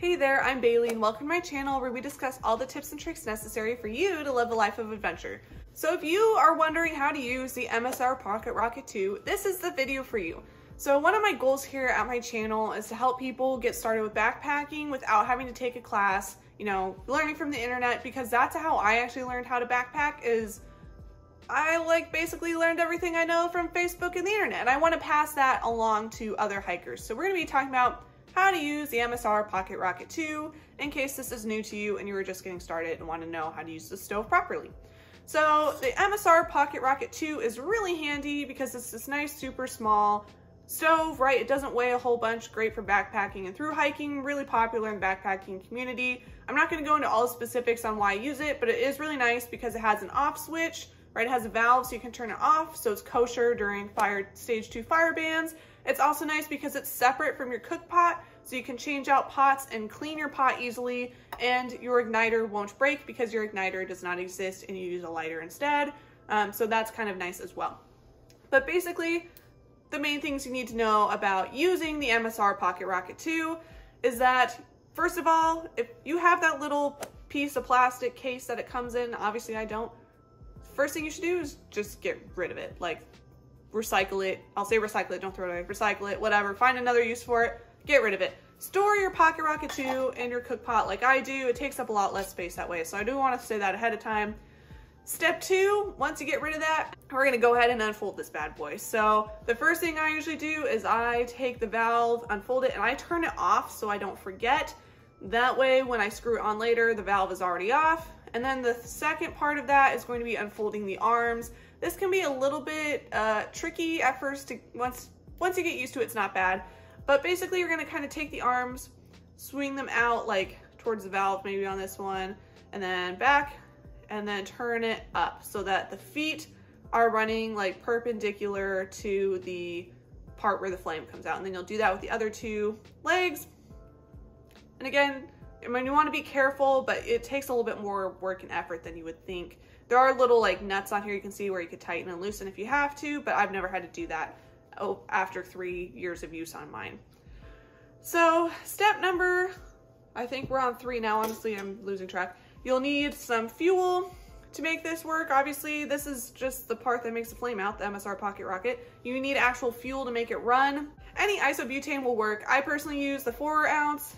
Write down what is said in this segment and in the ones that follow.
Hey there, I'm Bailey and welcome to my channel where we discuss all the tips and tricks necessary for you to live a life of adventure. So if you are wondering how to use the MSR Pocket Rocket 2, this is the video for you. So one of my goals here at my channel is to help people get started with backpacking without having to take a class, learning from the internet, because that's how I actually learned how to backpack. I basically learned everything I know from Facebook and the internet, and I want to pass that along to other hikers. So we're going to be talking about how to use the MSR Pocket Rocket 2 in case this is new to you and you were just getting started and want to know how to use the stove properly. So the MSR Pocket Rocket 2 is really handy because it's this nice, super small stove, right? It doesn't weigh a whole bunch, great for backpacking and through hiking, really popular in the backpacking community. I'm not going to go into all the specifics on why I use it, but it is really nice because it has an off switch, right? It has a valve so you can turn it off, so it's kosher during stage 2 fire bans. It's also nice because it's separate from your cook pot, so you can change out pots and clean your pot easily, and your igniter won't break because your igniter does not exist and you use a lighter instead. So that's kind of nice as well. But basically, the main things you need to know about using the MSR Pocket Rocket 2 is that, first of all, if you have that little piece of plastic case that it comes in, obviously I don't, first thing you should do is just get rid of it. Recycle it. I'll say recycle it, don't throw it away. Recycle it, whatever. Find another use for it. Get rid of it. Store your Pocket Rocket 2 in your cook pot like I do. It takes up a lot less space that way, so I do want to say that ahead of time. Step 2, once you get rid of that, we're going to go ahead and unfold this bad boy. So the first thing I usually do is I take the valve, unfold it, and I turn it off so I don't forget. That way, when I screw it on later, the valve is already off. And then the second part of that is going to be unfolding the arms. This can be a little bit tricky at first. Once you get used to it, it's not bad. But basically, you're going to kind of take the arms, swing them out towards the valve, maybe on this one, and then back, and then turn it up so that the feet are running perpendicular to the part where the flame comes out. And then you'll do that with the other two legs. And again, you want to be careful, but it takes a little bit more work and effort than you would think. There are little nuts on here you can see where you could tighten and loosen if you have to, but I've never had to do that after 3 years of use on mine. So step number, I think we're on 3 now, honestly, I'm losing track. You'll need some fuel to make this work. Obviously, this is just the part that makes the flame out, the MSR Pocket Rocket. You need actual fuel to make it run. Any isobutane will work. I personally use the 4-ounce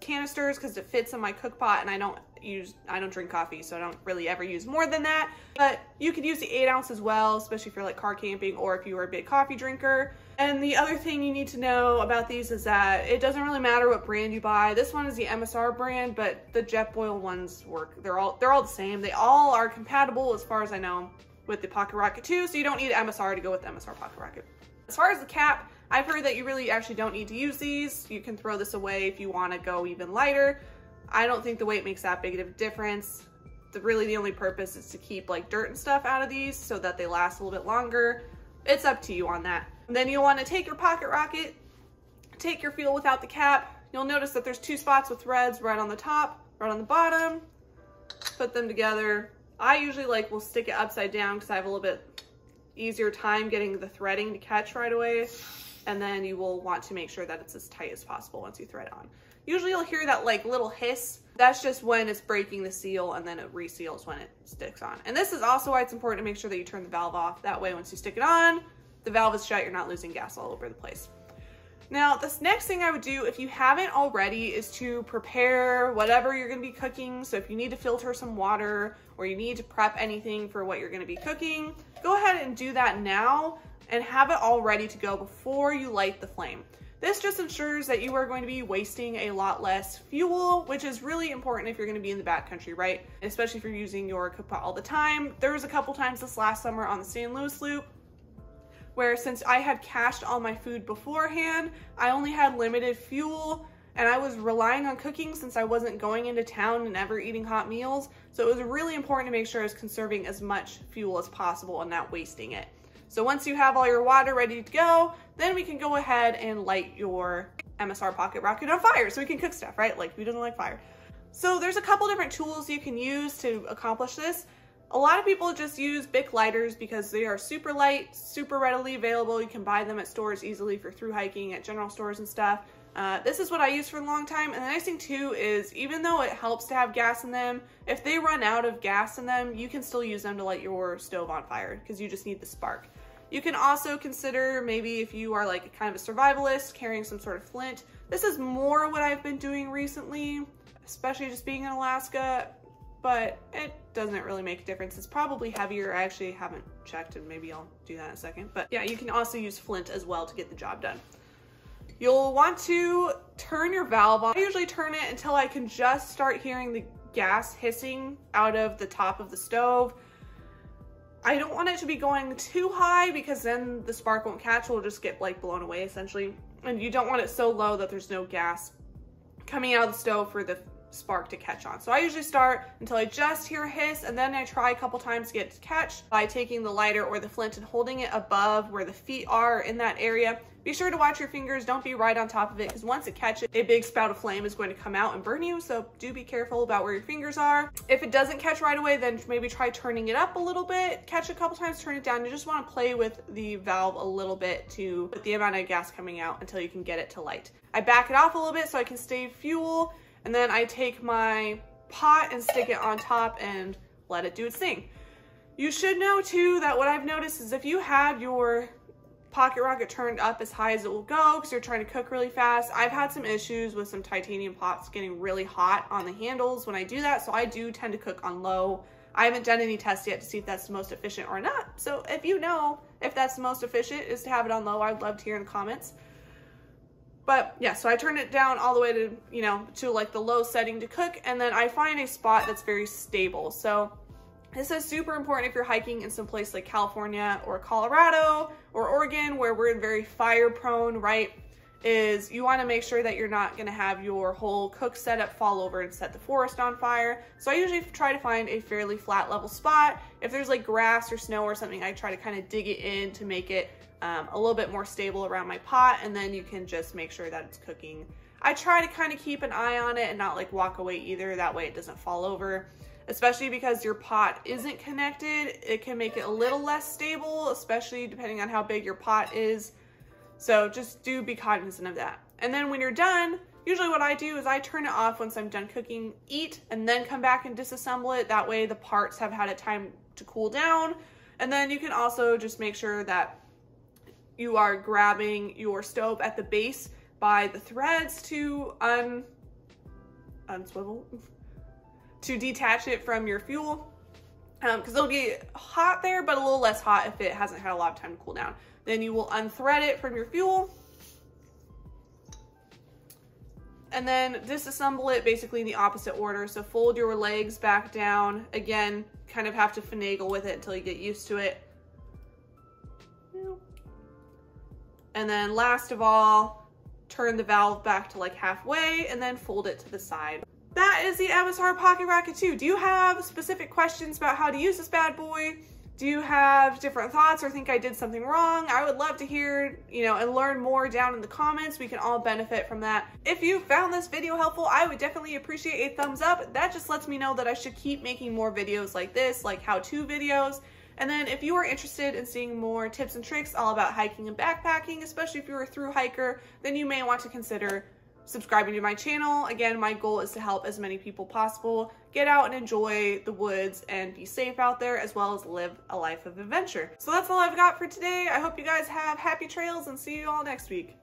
canisters because it fits in my cook pot, and I don't drink coffee, so I don't really ever use more than that. But you could use the 8-ounce as well, especially if you're car camping or if you are a big coffee drinker. And the other thing you need to know about these is that it doesn't really matter what brand you buy. This one is the MSR brand, but the Jetboil ones work. They're all the same. They all are compatible as far as I know with the Pocket Rocket 2, so you don't need MSR to go with the MSR Pocket Rocket. As far as the cap, I've heard that you really actually don't need to use these. You can throw this away if you want to go even lighter. I don't think the weight makes that big of a difference. Really the only purpose is to keep dirt and stuff out of these so that they last a little bit longer. It's up to you on that. And then you'll want to take your Pocket Rocket, take your fuel without the cap. You'll notice that there's 2 spots with threads, right on the top, right on the bottom. Put them together. I usually will stick it upside down because I have a little bit easier time getting the threading to catch right away. And then you will want to make sure that it's as tight as possible once you thread on. Usually you'll hear that little hiss. That's just when it's breaking the seal, and then it reseals when it sticks on. And this is also why it's important to make sure that you turn the valve off. That way once you stick it on, the valve is shut, you're not losing gas all over the place. Now, this next thing I would do, if you haven't already, is to prepare whatever you're gonna be cooking. So if you need to filter some water or you need to prep anything for what you're gonna be cooking, go ahead and do that now and have it all ready to go before you light the flame. This just ensures that you are going to be wasting a lot less fuel, which is really important if you're going to be in the backcountry, right? Especially if you're using your cook pot all the time. There was a couple times this last summer on the St. Louis loop where, since I had cached all my food beforehand, I only had limited fuel, and I was relying on cooking since I wasn't going into town and ever eating hot meals. So it was really important to make sure I was conserving as much fuel as possible and not wasting it. So once you have all your water ready to go, then we can go ahead and light your MSR Pocket Rocket on fire so we can cook stuff, right? Who doesn't like fire? So there's a couple different tools you can use to accomplish this. A lot of people just use Bic lighters because they are super light, super readily available. You can buy them at stores easily for through hiking at general stores and stuff. This is what I used for a long time, and the nice thing too is even though it helps to have gas in them, if they run out of gas in them, you can still use them to light your stove on fire because you just need the spark. You can also consider maybe if you are like kind of a survivalist carrying some sort of flint. This is more what I've been doing recently, especially just being in Alaska, but it doesn't really make a difference. It's probably heavier. I actually haven't checked and maybe I'll do that in a second. But yeah, you can also use flint as well to get the job done. You'll want to turn your valve on. I usually turn it until I can just start hearing the gas hissing out of the top of the stove. I don't want it to be going too high because then the spark won't catch. It'll just get like blown away essentially. And you don't want it so low that there's no gas coming out of the stove for the spark to catch on. So I usually start until I just hear a hiss, and then I try a couple times to get it to catch by taking the lighter or the flint and holding it above where the feet are in that area. Be sure to watch your fingers. Don't be right on top of it because once it catches, a big spout of flame is going to come out and burn you. So do be careful about where your fingers are. If it doesn't catch right away, then maybe try turning it up a little bit, catch a couple times, turn it down. You just want to play with the valve a little bit to put the amount of gas coming out until you can get it to light. I back it off a little bit so I can save fuel. And then I take my pot and stick it on top and let it do its thing. You should know too that what I've noticed is if you have your Pocket Rocket turned up as high as it will go because you're trying to cook really fast, I've had some issues with some titanium pots getting really hot on the handles when I do that, so I do tend to cook on low. I haven't done any tests yet to see if that's the most efficient or not, so if you know if that's the most efficient is to have it on low, I'd love to hear in the comments. But yeah, so I turn it down all the way to, you know, to like the low setting to cook, and then I find a spot that's very stable. So this is super important if you're hiking in some place like California or Colorado or Oregon where we're very fire prone, right? Is you want to make sure that you're not going to have your whole cook setup fall over and set the forest on fire. So I usually try to find a fairly flat level spot. If there's like grass or snow or something, I try to kind of dig it in to make it a little bit more stable around my pot, and then you can just make sure that it's cooking. I try to kind of keep an eye on it and not like walk away either. That way it doesn't fall over, especially because your pot isn't connected. It can make it a little less stable, especially depending on how big your pot is. So just do be cognizant of that. And then when you're done, usually what I do is I turn it off once I'm done cooking, eat, and then come back and disassemble it. That way the parts have had a time to cool down. And then you can also just make sure that you are grabbing your stove at the base by the threads to unswivel, to detach it from your fuel, because it'll get hot there, but a little less hot if it hasn't had a lot of time to cool down. Then you will unthread it from your fuel and then disassemble it basically in the opposite order. So fold your legs back down. Again, kind of have to finagle with it until you get used to it. And then last of all, turn the valve back to like halfway and then fold it to the side. That is the MSR Pocket Rocket 2. Do you have specific questions about how to use this bad boy? Do you have different thoughts or think I did something wrong? I would love to hear, you know, and learn more down in the comments. We can all benefit from that. If you found this video helpful, I would definitely appreciate a thumbs up. That just lets me know that I should keep making more videos like this, like how-to videos. And then if you are interested in seeing more tips and tricks all about hiking and backpacking, especially if you're a thru hiker, then you may want to consider subscribing to my channel. Again, my goal is to help as many people possible get out and enjoy the woods and be safe out there, as well as live a life of adventure. So that's all I've got for today. I hope you guys have happy trails and see you all next week.